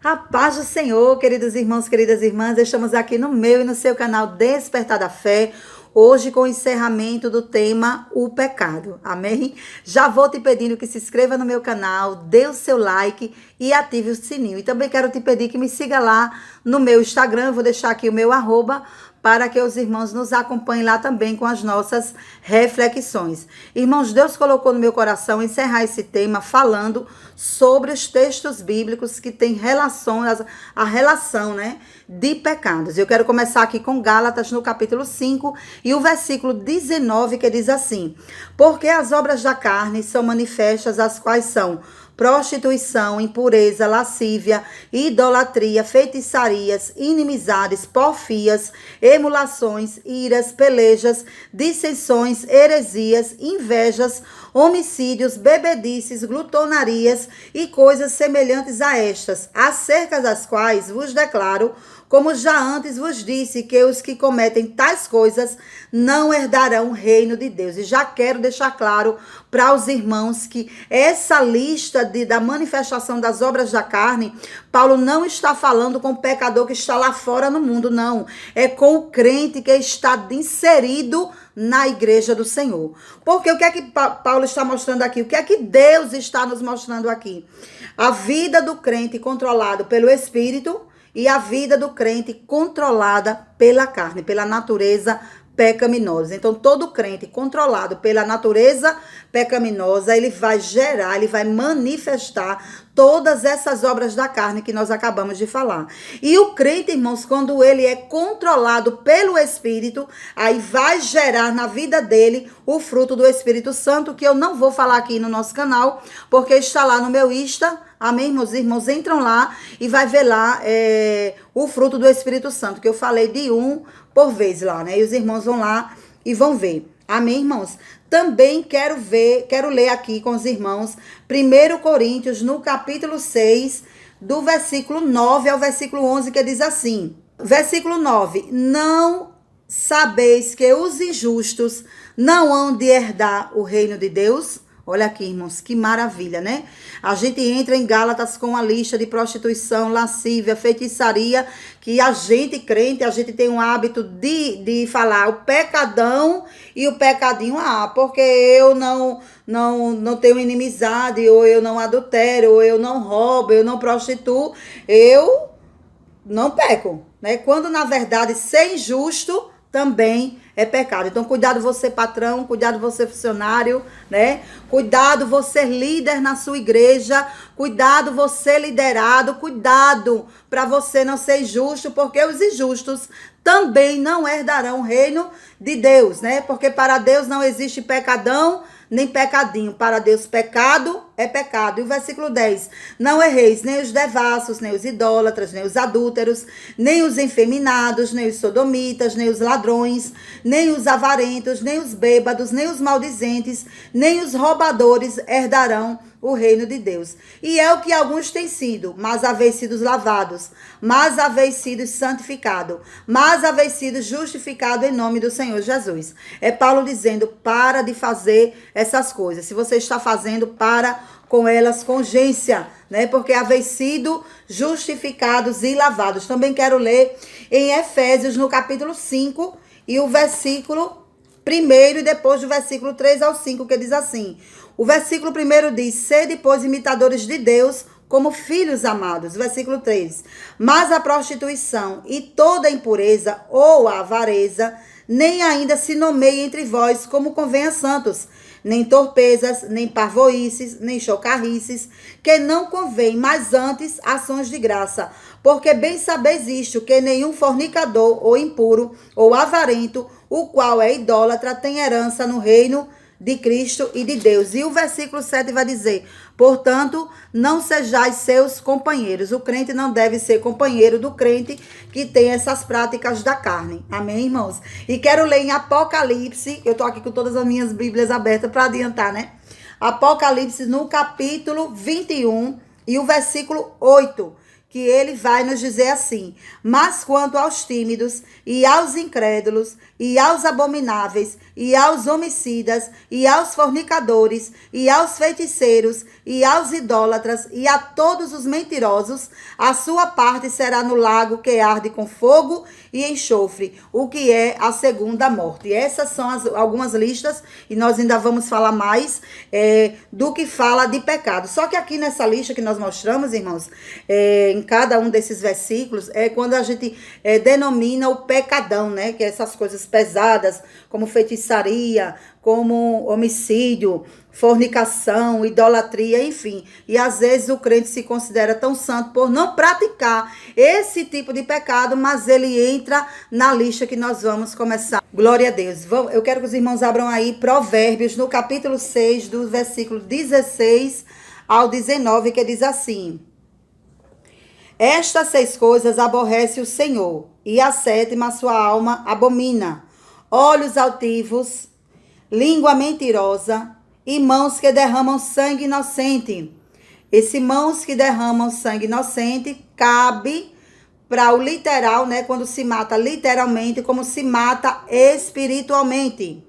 A paz do Senhor, queridos irmãos, queridas irmãs, estamos aqui no meu e no seu canal Despertar da Fé, hoje com o encerramento do tema O Pecado, amém? Já vou te pedindo que se inscreva no meu canal, dê o seu like e ative o sininho. E também quero te pedir que me siga lá no meu Instagram, eu vou deixar aqui o meu @ para que os irmãos nos acompanhem lá também com as nossas reflexões. Irmãos, Deus colocou no meu coração encerrar esse tema falando sobre os textos bíblicos que têm a relação, né, de pecados. Eu quero começar aqui com Gálatas no capítulo 5 e o versículo 19 que diz assim: porque as obras da carne são manifestas, as quais são prostituição, impureza, lascívia, idolatria, feitiçarias, inimizades, porfias, emulações, iras, pelejas, dissensões, heresias, invejas, homicídios, bebedices, glutonarias e coisas semelhantes a estas, acerca das quais vos declaro, como já antes vos disse, que os que cometem tais coisas não herdarão o reino de Deus. E já quero deixar claro para os irmãos que essa lista da manifestação das obras da carne, Paulo não está falando com o pecador que está lá fora no mundo, não. É com o crente que está inserido na igreja do Senhor. Porque o que é que Paulo está mostrando aqui? O que é que Deus está nos mostrando aqui? A vida do crente controlado pelo Espírito e a vida do crente controlada pela carne, pela natureza pecaminosa. Então, todo crente controlado pela natureza pecaminosa, ele vai gerar, ele vai manifestar todas essas obras da carne que nós acabamos de falar. E o crente, irmãos, quando ele é controlado pelo Espírito, aí vai gerar na vida dele o fruto do Espírito Santo, que eu não vou falar aqui no nosso canal, porque está lá no meu Insta. Amém, irmãos? Irmãos, entram lá e vai ver lá o fruto do Espírito Santo, que eu falei de um por vez lá, né? E os irmãos vão lá e vão ver. Amém, irmãos? Também quero ler aqui com os irmãos 1 Coríntios, no capítulo 6, do versículo 9 ao versículo 11, que diz assim. Versículo 9. Não sabeis que os injustos não hão de herdar o reino de Deus? Olha aqui, irmãos, que maravilha, né? A gente entra em Gálatas com a lista de prostituição, lascívia, feitiçaria, que a gente, crente, a gente tem um hábito de falar o pecadão e o pecadinho, porque eu não tenho inimizade, ou eu não adultero, ou eu não roubo, eu não prostituo, eu não peco, né? Quando, na verdade, ser injusto também é pecado. Então, cuidado você patrão, cuidado você funcionário, né? Cuidado você líder na sua igreja, cuidado você liderado, cuidado para você não ser injusto, porque os injustos também não herdarão o reino de Deus, né? Porque para Deus não existe pecadão, nem pecadinho. Para Deus, pecado é pecado. E o versículo 10. Não erreis nem os devassos, nem os idólatras, nem os adúlteros, nem os efeminados, nem os sodomitas, nem os ladrões, nem os avarentos, nem os bêbados, nem os maldizentes, nem os roubadores herdarão o reino de Deus. E é o que alguns têm sido, mas haveis sido lavados, mas haveis sido santificado, mas haveis sido justificado em nome do Senhor Jesus. É Paulo dizendo, para de fazer essas coisas. Se você está fazendo, para com elas com urgência, né? Porque haveis sido justificados e lavados. Também quero ler em Efésios, no capítulo 5, e o versículo 1, e depois do versículo 3 ao 5, que diz assim. O versículo 1 diz, sede, pois, imitadores de Deus, como filhos amados. Versículo 3. Mas a prostituição e toda impureza ou a avareza, nem ainda se nomeie entre vós como convém a santos, nem torpezas, nem parvoices, nem chocarrices, que não convém, mas antes ações de graça. Porque bem sabeis isto, que nenhum fornicador ou impuro ou avarento, o qual é idólatra, tem herança no reino de Cristo e de Deus. E o versículo 7 vai dizer, portanto, não sejais seus companheiros. O crente não deve ser companheiro do crente que tem essas práticas da carne. Amém, irmãos? E quero ler em Apocalipse, eu tô aqui com todas as minhas bíblias abertas para adiantar, né? Apocalipse no capítulo 21 e o versículo 8, que ele vai nos dizer assim: mas quanto aos tímidos, e aos incrédulos, e aos abomináveis, e aos homicidas, e aos fornicadores, e aos feiticeiros, e aos idólatras, e a todos os mentirosos, a sua parte será no lago que arde com fogo e enxofre, o que é a segunda morte. E essas são algumas listas, e nós ainda vamos falar mais do que fala de pecado. Só que aqui nessa lista que nós mostramos, irmãos, em cada um desses versículos, é quando a gente denomina o pecadão, né? Que é essas coisas pesadas, como feitiçaria, como homicídio, fornicação, idolatria, enfim. E às vezes o crente se considera tão santo por não praticar esse tipo de pecado, mas ele entra na lista que nós vamos começar. Glória a Deus. Eu quero que os irmãos abram aí Provérbios, no capítulo 6, do versículo 16 ao 19, que diz assim: estas 6 coisas aborrece o Senhor, e a 7ª sua alma abomina: olhos altivos, língua mentirosa e mãos que derramam sangue inocente. Esse mãos que derramam sangue inocente cabe para o literal, né? Quando se mata literalmente, como se mata espiritualmente.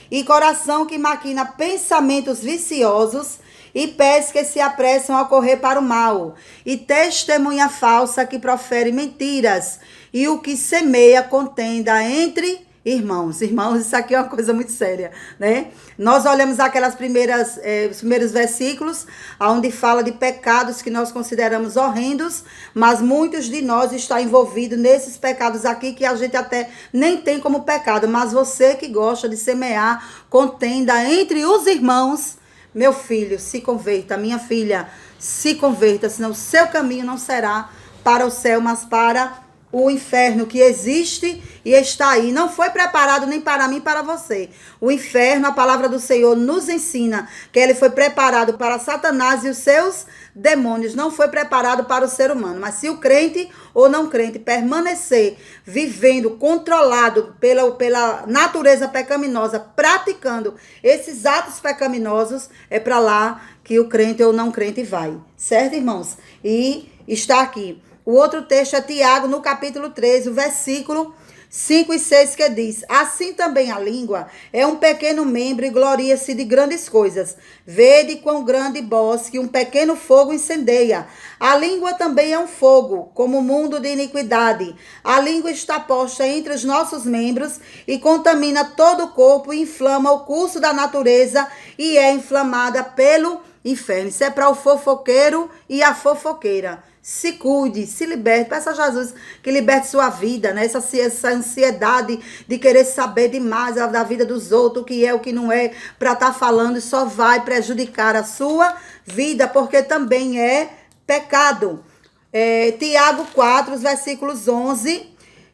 E coração que maquina pensamentos viciosos, e pés que se apressam a correr para o mal, e testemunha falsa que profere mentiras, e o que semeia contenda entre irmãos. Irmãos, isso aqui é uma coisa muito séria, né? Nós olhamos aquelas os primeiros versículos, onde fala de pecados que nós consideramos horrendos, mas muitos de nós estão envolvidos nesses pecados aqui, que a gente até nem tem como pecado, mas você que gosta de semear contenda entre os irmãos, meu filho, se converta, minha filha, se converta, senão o seu caminho não será para o céu, mas para o inferno que existe e está aí. Não foi preparado nem para mim, para você. O inferno, a palavra do Senhor nos ensina que ele foi preparado para Satanás e os seus demônios. Não foi preparado para o ser humano. Mas se o crente ou não crente permanecer vivendo controlado pela natureza pecaminosa, praticando esses atos pecaminosos, é para lá que o crente ou não crente vai. Certo, irmãos? E está aqui. O outro texto é Tiago, no capítulo 13, o versículo 5 e 6, que diz: assim também a língua é um pequeno membro e gloria-se de grandes coisas. Vede quão grande bosque um pequeno fogo incendeia. A língua também é um fogo, como um mundo de iniquidade. A língua está posta entre os nossos membros e contamina todo o corpo e inflama o curso da natureza e é inflamada pelo inferno. Isso é para o fofoqueiro e a fofoqueira. Se cuide, se liberte, peça a Jesus que liberte sua vida, né? Essa ansiedade de querer saber demais da vida dos outros, o que é, o que não é, para estar falando, só vai prejudicar a sua vida, porque também é pecado. Tiago 4, os versículos 11,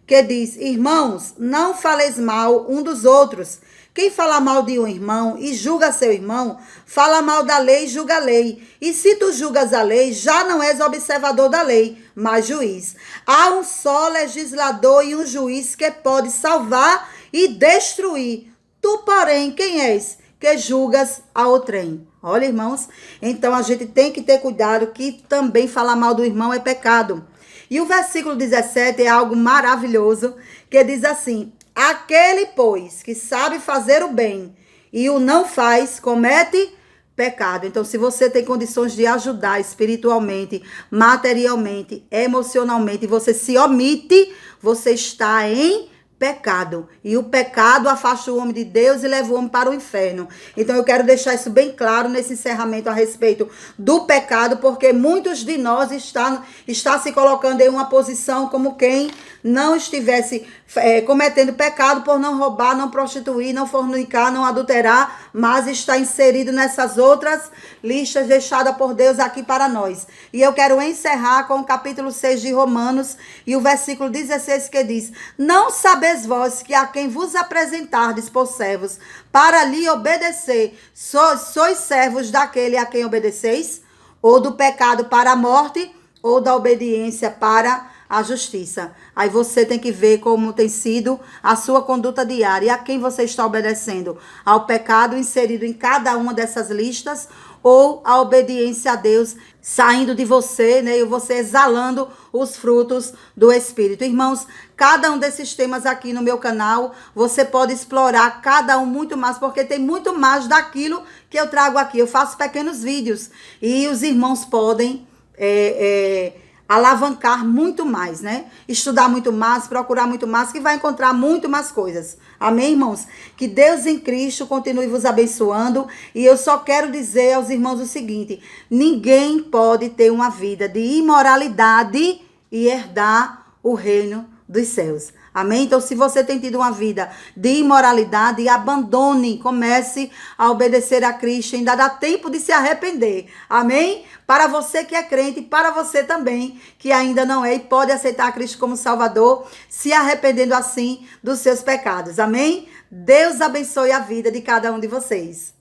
que diz: irmãos, não faleis mal um dos outros. Quem fala mal de um irmão e julga seu irmão, fala mal da lei e julga a lei. E se tu julgas a lei, já não és observador da lei, mas juiz. Há um só legislador e um juiz que pode salvar e destruir. Tu, porém, quem és que julgas a outrem? Olha, irmãos, então a gente tem que ter cuidado, que também falar mal do irmão é pecado. E o versículo 17 é algo maravilhoso, que diz assim: aquele, pois, que sabe fazer o bem e o não faz, comete pecado. Então, se você tem condições de ajudar espiritualmente, materialmente, emocionalmente, e você se omite, você está em pecado. E o pecado afasta o homem de Deus e leva o homem para o inferno. Então eu quero deixar isso bem claro nesse encerramento a respeito do pecado, porque muitos de nós está se colocando em uma posição como quem não estivesse cometendo pecado por não roubar, não prostituir, não fornicar, não adulterar, mas está inserido nessas outras listas deixadas por Deus aqui para nós. E eu quero encerrar com o capítulo 6 de Romanos e o versículo 16, que diz: não sabeis vós que a quem vos apresentardes por servos para lhe obedecer, sois servos daquele a quem obedeceis, ou do pecado para a morte, ou da obediência para a justiça. Aí você tem que ver como tem sido a sua conduta diária, a quem você está obedecendo, ao pecado inserido em cada uma dessas listas, ou a obediência a Deus saindo de você, né? E você exalando os frutos do Espírito. Irmãos, cada um desses temas aqui no meu canal, você pode explorar cada um muito mais, porque tem muito mais daquilo que eu trago aqui. Eu faço pequenos vídeos e os irmãos podem alavancar muito mais, né? Estudar muito mais, procurar muito mais, que vai encontrar muito mais coisas. Amém, irmãos? Que Deus em Cristo continue vos abençoando. E eu só quero dizer aos irmãos o seguinte: ninguém pode ter uma vida de imoralidade e herdar o reino dos céus. Amém? Então, se você tem tido uma vida de imoralidade, abandone, comece a obedecer a Cristo. Ainda dá tempo de se arrepender. Amém? Para você que é crente, para você também que ainda não é e pode aceitar a Cristo como Salvador, se arrependendo assim dos seus pecados. Amém? Deus abençoe a vida de cada um de vocês.